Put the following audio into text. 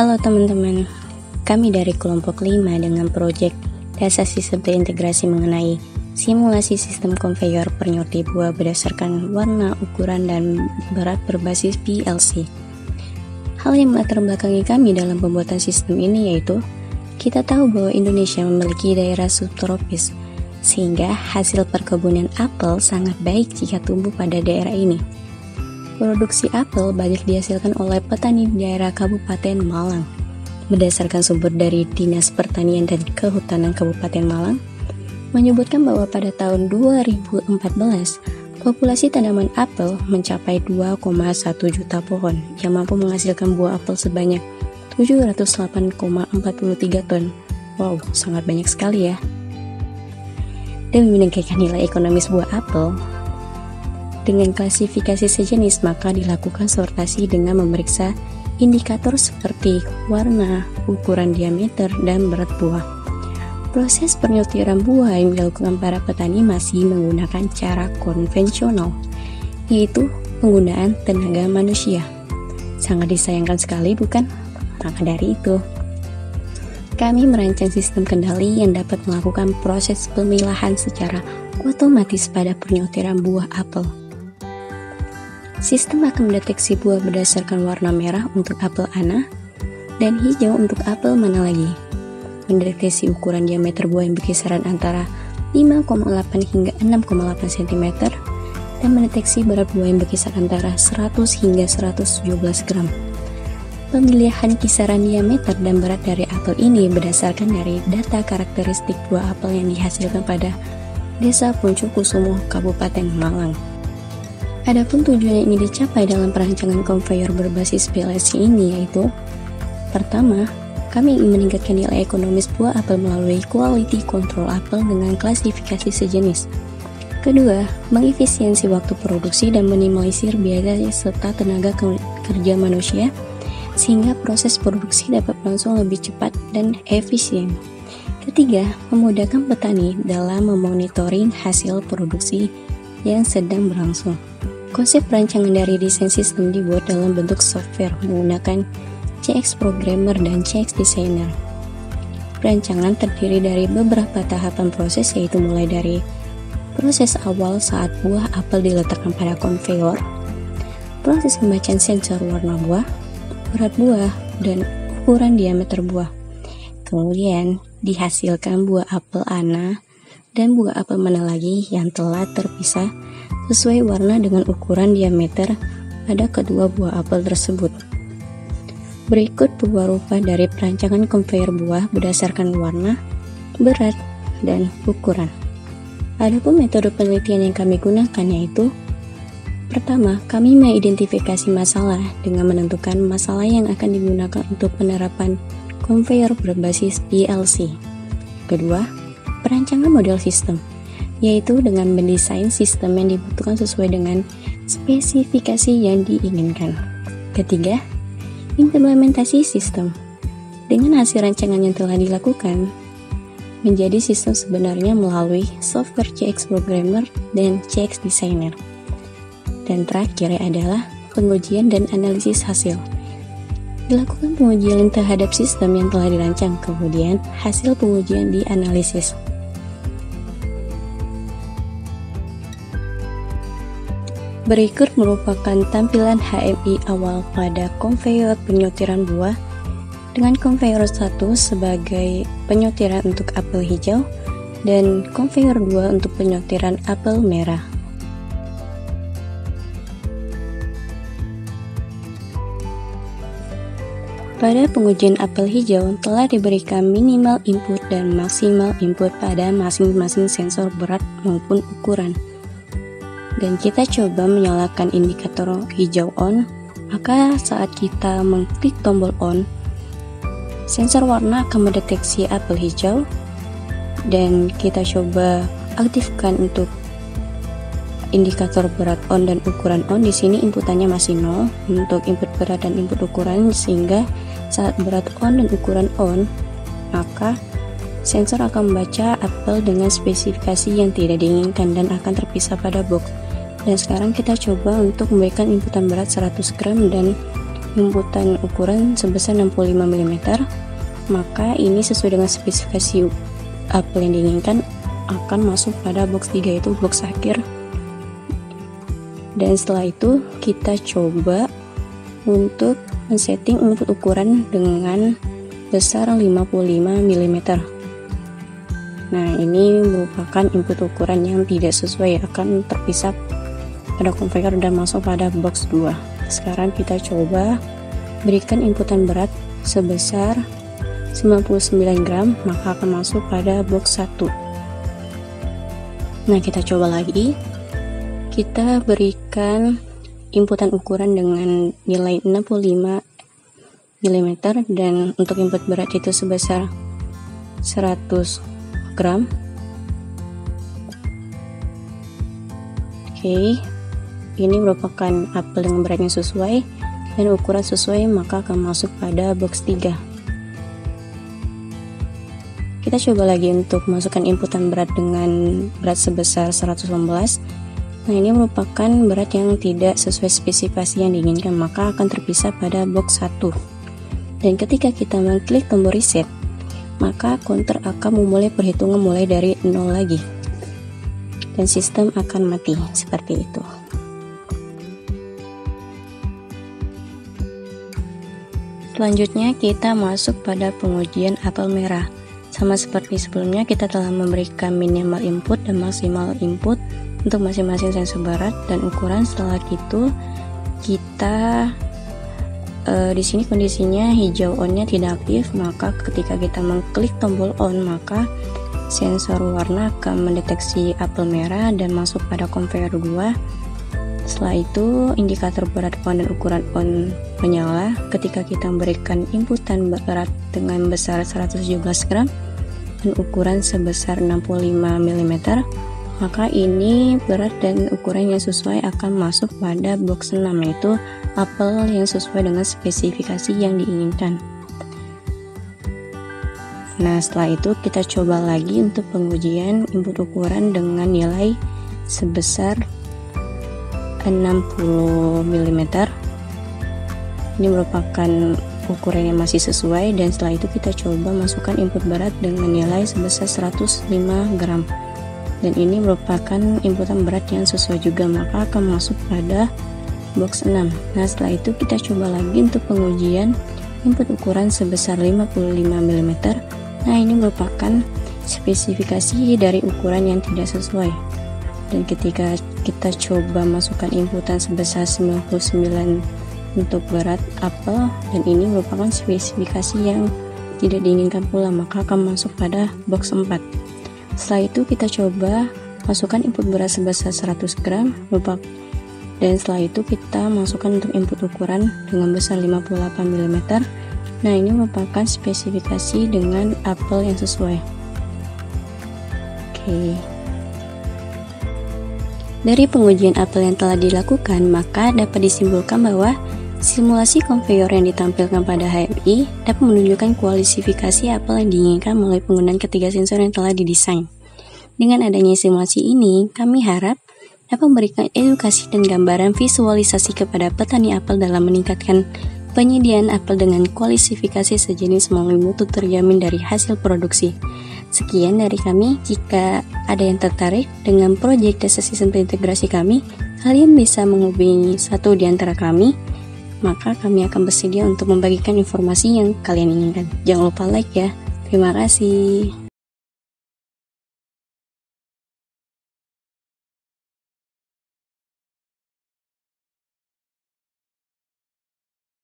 Halo teman-teman, kami dari kelompok 5 dengan proyek dasar sistem terintegrasi mengenai simulasi sistem konveyor penyuti buah berdasarkan warna, ukuran, dan berat berbasis PLC. Hal yang melatar belakangi kami dalam pembuatan sistem ini yaitu kita tahu bahwa Indonesia memiliki daerah subtropis, sehingga hasil perkebunan apel sangat baik jika tumbuh pada daerah ini. Produksi apel banyak dihasilkan oleh petani di daerah Kabupaten Malang. Berdasarkan sumber dari Dinas Pertanian dan Kehutanan Kabupaten Malang, menyebutkan bahwa pada tahun 2014, populasi tanaman apel mencapai 2,1 juta pohon yang mampu menghasilkan buah apel sebanyak 708,43 ton. Wow, sangat banyak sekali ya. Demi meningkatkan nilai ekonomis buah apel, dengan klasifikasi sejenis, maka dilakukan sortasi dengan memeriksa indikator seperti warna, ukuran diameter, dan berat buah. Proses penyutiran buah yang dilakukan para petani masih menggunakan cara konvensional, yaitu penggunaan tenaga manusia. Sangat disayangkan sekali, bukan? Maka dari itu, kami merancang sistem kendali yang dapat melakukan proses pemilahan secara otomatis pada penyutiran buah apel. Sistem akan mendeteksi buah berdasarkan warna merah untuk apel ana dan hijau untuk apel mana lagi. Mendeteksi ukuran diameter buah yang berkisaran antara 5,8 hingga 6,8 cm dan mendeteksi berat buah yang berkisar antara 100 hingga 117 gram. Pemilihan kisaran diameter dan berat dari apel ini berdasarkan dari data karakteristik buah apel yang dihasilkan pada Desa Puncukusumo, Kabupaten Malang. Adapun tujuan yang ingin dicapai dalam perancangan konveyor berbasis PLC ini yaitu: pertama, kami ingin meningkatkan nilai ekonomis buah apel melalui quality control apel dengan klasifikasi sejenis. Kedua, mengefisiensi waktu produksi dan minimalisir biaya serta tenaga kerja manusia sehingga proses produksi dapat berlangsung lebih cepat dan efisien. Ketiga, memudahkan petani dalam memonitoring hasil produksi yang sedang berlangsung. Konsep perancangan dari desain sistem dibuat dalam bentuk software menggunakan CX Programmer dan CX Designer. Perancangan terdiri dari beberapa tahapan proses, yaitu mulai dari proses awal saat buah apel diletakkan pada konveyor, proses pembacaan sensor warna buah, berat buah, dan ukuran diameter buah. Kemudian dihasilkan buah apel ana dan buah apel mana lagi yang telah terpisah sesuai warna dengan ukuran diameter pada kedua buah apel tersebut. Berikut buah rupa dari perancangan konveyor buah berdasarkan warna, berat, dan ukuran. Adapun metode penelitian yang kami gunakan yaitu: pertama, kami mengidentifikasi masalah dengan menentukan masalah yang akan digunakan untuk penerapan konveyor berbasis PLC. Kedua, perancangan model sistem, yaitu dengan mendesain sistem yang dibutuhkan sesuai dengan spesifikasi yang diinginkan. Ketiga, implementasi sistem. Dengan hasil rancangan yang telah dilakukan, menjadi sistem sebenarnya melalui software CX Programmer dan CX Designer. Dan terakhir adalah pengujian dan analisis hasil. Dilakukan pengujian terhadap sistem yang telah dirancang, kemudian hasil pengujian dianalisis. Berikut merupakan tampilan HMI awal pada konveyor penyutiran buah dengan konveyor 1 sebagai penyutiran untuk apel hijau dan konveyor 2 untuk penyutiran apel merah. Pada pengujian apel hijau telah diberikan minimal input dan maksimal input pada masing-masing sensor berat maupun ukuran. Dan kita coba menyalakan indikator hijau on, maka saat kita mengklik tombol on, sensor warna akan mendeteksi apel hijau dan kita coba aktifkan untuk indikator berat on dan ukuran on. Di sini inputannya masih 0 untuk input berat dan input ukuran, sehingga saat berat on dan ukuran on, maka sensor akan membaca apel dengan spesifikasi yang tidak diinginkan dan akan terpisah pada box. Dan sekarang kita coba untuk memberikan inputan berat 100 gram dan inputan ukuran sebesar 65 mm, maka ini sesuai dengan spesifikasi apel yang diinginkan akan masuk pada box 3, yaitu box akhir. Dan setelah itu kita coba untuk men-setting input ukuran dengan besar 55 mm. Nah, ini merupakan input ukuran yang tidak sesuai, akan terpisah pada konveyor dan masuk pada box 2. Sekarang kita coba berikan inputan berat sebesar 99 gram, maka akan masuk pada box 1. Nah, kita coba lagi. Kita berikan inputan ukuran dengan nilai 65 mm dan untuk input berat itu sebesar 100 gram. Oke, ini merupakan apel dengan beratnya sesuai dan ukuran sesuai, maka akan masuk pada box 3. Kita coba lagi untuk masukkan inputan berat dengan berat sebesar 115. Nah, ini merupakan berat yang tidak sesuai spesifikasi yang diinginkan, maka akan terpisah pada box 1. Dan ketika kita mengklik tombol reset, maka counter akan memulai perhitungan mulai dari 0 lagi. Dan sistem akan mati, seperti itu. Selanjutnya kita masuk pada pengujian apel merah. Sama seperti sebelumnya, kita telah memberikan minimal input dan maksimal input untuk masing-masing sensor berat dan ukuran. Setelah itu kita di sini kondisinya hijau on-nya tidak aktif, maka ketika kita mengklik tombol on, maka sensor warna akan mendeteksi apel merah dan masuk pada konveyor 2. Setelah itu indikator berat on dan ukuran on menyala. Ketika kita memberikan inputan berat dengan besar 117 gram dan ukuran sebesar 65 mm, maka ini berat dan ukuran yang sesuai akan masuk pada box 6, yaitu apel yang sesuai dengan spesifikasi yang diinginkan. Nah, setelah itu kita coba lagi untuk pengujian input ukuran dengan nilai sebesar 60 mm. Ini merupakan ukuran yang masih sesuai, dan setelah itu kita coba masukkan input berat dengan nilai sebesar 105 gram. Dan ini merupakan inputan berat yang sesuai juga, maka akan masuk pada box 6. Nah, setelah itu kita coba lagi untuk pengujian input ukuran sebesar 55 mm. Nah, ini merupakan spesifikasi dari ukuran yang tidak sesuai. Dan ketika kita coba masukkan inputan sebesar 99 untuk berat apel, dan ini merupakan spesifikasi yang tidak diinginkan pula, maka akan masuk pada box 4. Setelah itu kita coba masukkan input berat sebesar 100 gram, dan setelah itu kita masukkan untuk input ukuran dengan besar 58 mm. Nah, ini merupakan spesifikasi dengan apel yang sesuai. Oke. Dari pengujian apel yang telah dilakukan, maka dapat disimpulkan bahwa simulasi konveyor yang ditampilkan pada HMI dapat menunjukkan kualifikasi apel yang diinginkan melalui penggunaan ketiga sensor yang telah didesain. Dengan adanya simulasi ini, kami harap dapat memberikan edukasi dan gambaran visualisasi kepada petani apel dalam meningkatkan penyediaan apel dengan kualifikasi sejenis melalui mutu terjamin dari hasil produksi. Sekian dari kami. Jika ada yang tertarik dengan proyek dasar sistem terintegrasi kami, kalian bisa menghubungi satu di antara kami, maka kami akan bersedia untuk membagikan informasi yang kalian inginkan. Jangan lupa like ya. Terima kasih.